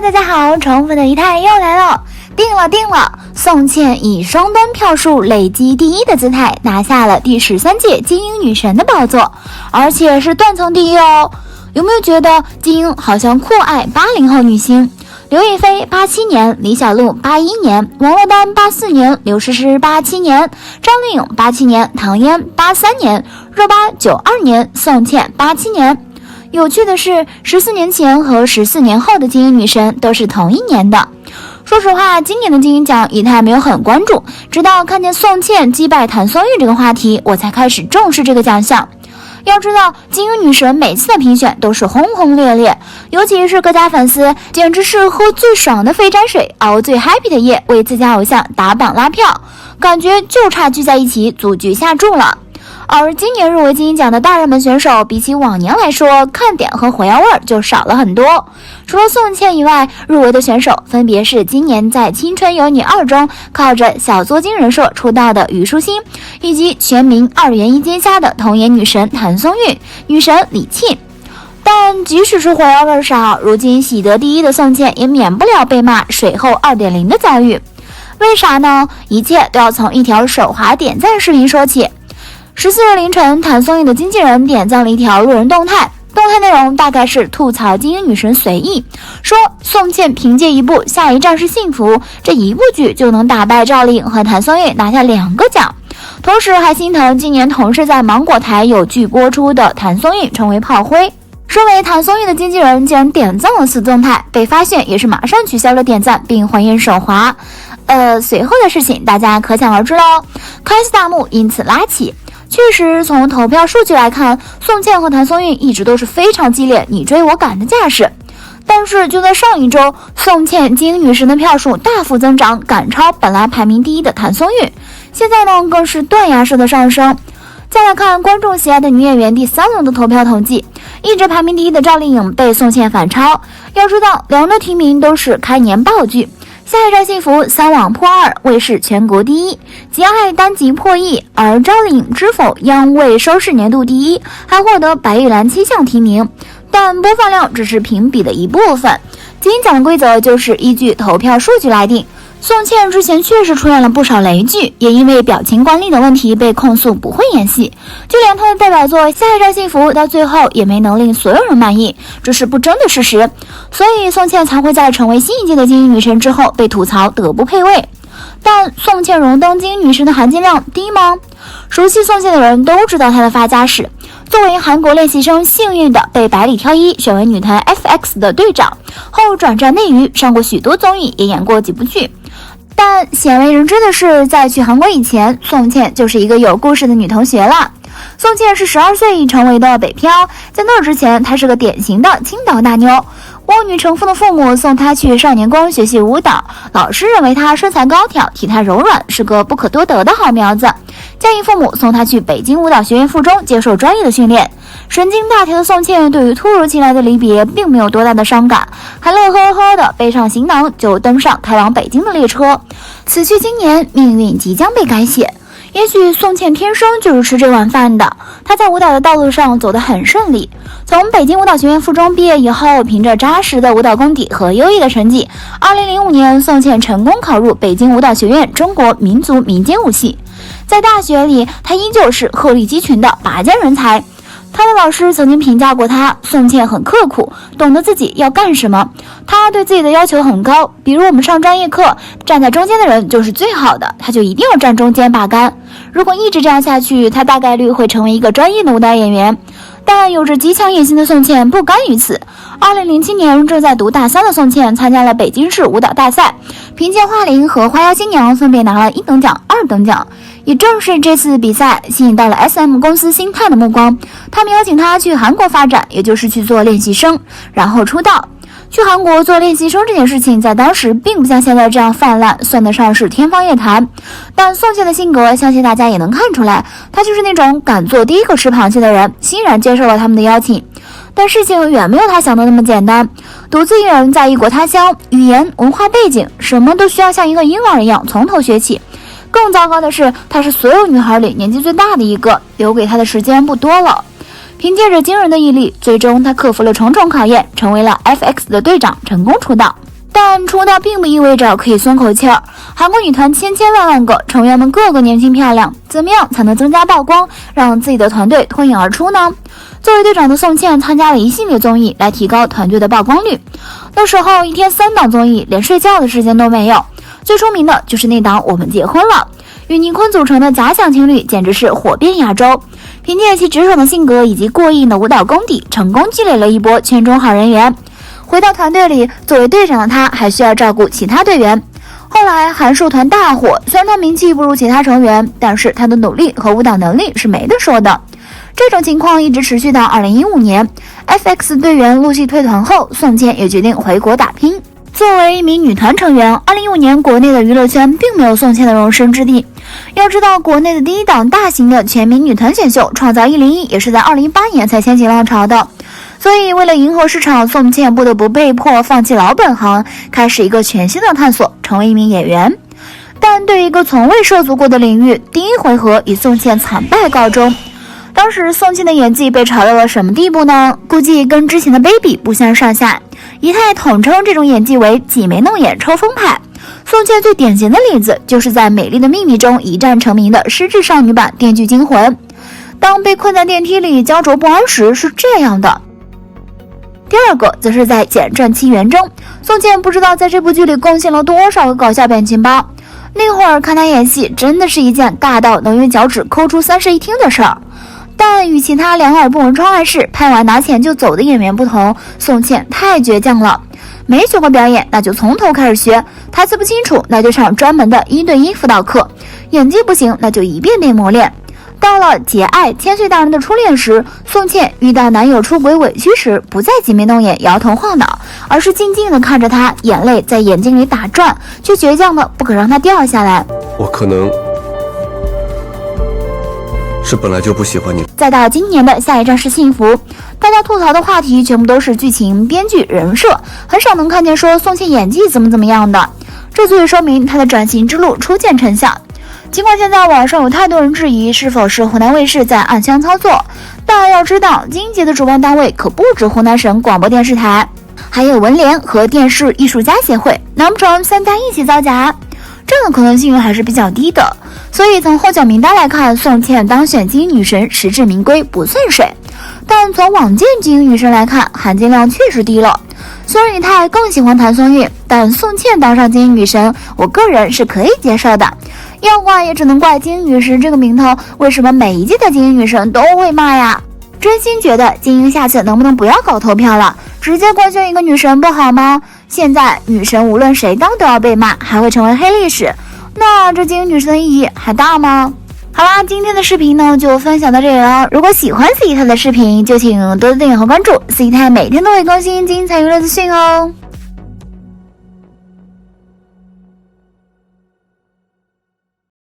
大家好，宠粉的仪态又来了，定了！宋茜以双端票数累积第一的姿态拿下了第13届金鹰女神的宝座，而且是断层第一哦。有没有觉得金鹰好像酷爱80后女星？刘亦菲87年，李小璐81年，王珞丹84年，刘诗诗87年，张靓颖87年，唐嫣83年，热巴92年，宋茜87年。有趣的是，14年前和14年后的金鹰女神都是同一年的。说实话，今年的金鹰奖仪态没有很关注，直到看见宋茜击败谭松韵这个话题，我才开始重视这个奖项。要知道，金鹰女神每次的评选都是轰轰烈烈，尤其是各家粉丝简直是喝最爽的肥宅水，熬最 happy 的夜，为自家偶像打榜拉票，感觉就差聚在一起组局下注了。而今年入围金鹰奖的大热门选手，比起往年来说，看点和火药味就少了很多。除了宋茜以外，入围的选手分别是今年在《青春有你2》中靠着小作精人设出道的虞书欣，以及全民2元1接虾的童颜女神谭松韵、女神李沁。但即使是火药味少，如今喜得第一的宋茜也免不了被骂水后 2.0 的遭遇。为啥呢？一切都要从一条手滑点赞视频说起。14日凌晨，谭松韵的经纪人点赞了一条路人动态，动态内容大概是吐槽金鹰女神随意，说宋茜凭借一部《下一站是幸福》这一部剧就能打败赵丽颖和谭松韵拿下2个奖，同时还心疼今年同是在芒果台有剧播出的谭松韵成为炮灰。身为谭松韵的经纪人竟然点赞了此动态，被发现也是马上取消了点赞并还原手滑。随后的事情大家可想而知喽，开心大幕因此拉起。确实，从投票数据来看，宋茜和谭松韵一直都是非常激烈你追我赶的架势。但是就在上一周，宋茜金鹰女神的票数大幅增长，赶超本来排名第一的谭松韵，现在呢更是断崖式的上升。再来看观众喜爱的女演员第3轮的投票统计，一直排名第一的赵丽颖被宋茜反超。要知道2个提名都是开年爆剧，下一站幸福3网破2，卫视全国第一，极爱单集破亿，而赵丽颖知否央卫收视年度第一，还获得白玉兰7项提名，但播放量只是评比的一部分。金鹰奖的规则就是依据投票数据来定。宋茜之前确实出现了不少雷剧，也因为表情管理的问题被控诉不会演戏，就连她的代表作《下一站幸福》到最后也没能令所有人满意，这是不争的事实。所以宋茜才会在成为新一届的金鹰女神之后被吐槽德不配位。但宋茜荣登金鹰女神的含金量低吗？熟悉宋茜的人都知道她的发家史。作为韩国练习生，幸运的被百里挑一选为女团 FX 的队长，后转战内娱，上过许多综艺，也演过几部剧。但鲜为人知的是，在去韩国以前，宋茜就是一个有故事的女同学了。宋茜是12岁成为的北漂，在那之前，她是个典型的青岛大妞。望女成凤的父母送她去少年宫学习舞蹈，老师认为她身材高挑，体态柔软，是个不可多得的好苗子。家义父母送她去北京舞蹈学院附中接受专业的训练。神经大条的宋茜对于突如其来的离别并没有多大的伤感，还乐呵呵的背上行囊就登上开往北京的列车。此去经年，命运即将被改写。也许宋茜天生就是吃这碗饭的，她在舞蹈的道路上走得很顺利。从北京舞蹈学院附中毕业以后，凭着扎实的舞蹈功底和优异的成绩，2005年宋茜成功考入北京舞蹈学院中国民族民间舞系。在大学里，她依旧是鹤立鸡群的拔尖人才。他的老师曾经评价过他，宋茜很刻苦，懂得自己要干什么。他对自己的要求很高，比如我们上专业课，站在中间的人就是最好的，他就一定要站中间把杆。如果一直这样下去，他大概率会成为一个专业的舞蹈演员。但有着极强野心的宋茜不甘于此。2007年正在读大3的宋茜参加了北京市舞蹈大赛，凭借《花铃》和《花妖新娘》分别拿了1等奖、2等奖。也正是这次比赛吸引到了 SM 公司星探的目光，他们邀请他去韩国发展，也就是去做练习生，然后出道。去韩国做练习生这件事情在当时并不像现在这样泛滥，算得上是天方夜谭。但宋茜的性格相信大家也能看出来，她就是那种敢做第一个吃螃蟹的人，欣然接受了他们的邀请。但事情远没有他想的那么简单，独自一人在异国他乡，语言、文化背景什么都需要像一个婴儿一样从头学起。更糟糕的是，她是所有女孩里年纪最大的一个，留给她的时间不多了。凭借着惊人的毅力，最终她克服了重重考验，成为了 FX 的队长，成功出道。但出道并不意味着可以松口气儿。韩国女团千千万万个，成员们个个年轻漂亮，怎么样才能增加曝光，让自己的团队脱颖而出呢？作为队长的宋茜参加了一系列综艺来提高团队的曝光率。那时候一天3档综艺，连睡觉的时间都没有。最出名的就是那档《我们结婚了》，与倪坤组成的假想情侣简直是火遍亚洲。凭借其直爽的性格以及过硬的舞蹈功底，成功积累了一波圈中好人缘。回到团队里，作为队长的他还需要照顾其他队员。后来韩束团大火，虽然他名气不如其他成员，但是他的努力和舞蹈能力是没得说的。这种情况一直持续到2015年 ，FX 队员陆续退团后，宋茜也决定回国打拼。作为一名女团成员，2015年国内的娱乐圈并没有宋茜的容身之地。要知道，国内的第一档大型的全民女团选秀《创造101》也是在2018年才掀起浪潮的。所以为了迎合市场，宋茜不得不被迫放弃老本行，开始一个全新的探索，成为一名演员。但对于一个从未涉足过的领域，第一回合以宋茜惨败告终。当时宋茜的演技被炒到了什么地步呢？估计跟之前的 Baby 不相上下。仪态统称这种演技为挤眉弄眼抽风派。宋茜最典型的例子就是在《美丽的秘密》中一战成名的失智少女版《电锯惊魂》。当被困在电梯里焦灼不安时是这样的。第二个则是在《简传奇缘》中，宋茜不知道在这部剧里贡献了多少个搞笑表情包。那会儿看她演戏真的是一件大到能用脚趾抠出30一听的事儿。但与其他两耳不闻窗外事，拍完拿钱就走的演员不同，宋茜太倔强了。没学过表演，那就从头开始学；台词不清楚，那就上专门的1对1辅导课；演技不行，那就一遍遍磨练。到了节爱千岁大人的初恋时，宋茜遇到男友出轨委屈时，不再挤眉弄眼摇头晃脑，而是静静地看着他，眼泪在眼睛里打转，却倔强的不肯让他掉下来。我可能是本来就不喜欢你。再到今年的下一站是幸福，大家吐槽的话题全部都是剧情、编剧、人设，很少能看见说宋茜演技怎么样的，这足以说明她的转型之路初见成效。尽管现在网上有太多人质疑是否是湖南卫视在暗箱操作，但要知道金节的主办单位可不止湖南省广播电视台，还有文联和电视艺术家协会，难不成3家一起造假？这样的可能性还是比较低的。所以从候选名单来看，宋茜当选金鹰女神实至名归，不算水。但从往届金鹰女神来看，含金量确实低了。虽然以太更喜欢谭松韵，但宋茜当上金鹰女神，我个人是可以接受的。要怪也只能怪金鹰女神这个名头，为什么每一届的金鹰女神都会骂呀？真心觉得金鹰下次能不能不要搞投票了，直接官宣一个女神不好吗？现在女神无论谁当都要被骂，还会成为黑历史，那这金鹰女神的意义还大吗？好啦，今天的视频呢就分享到这里了。如果喜欢 C 太的视频，就请多多订阅和关注， C 太每天都会更新精彩娱乐资讯哦。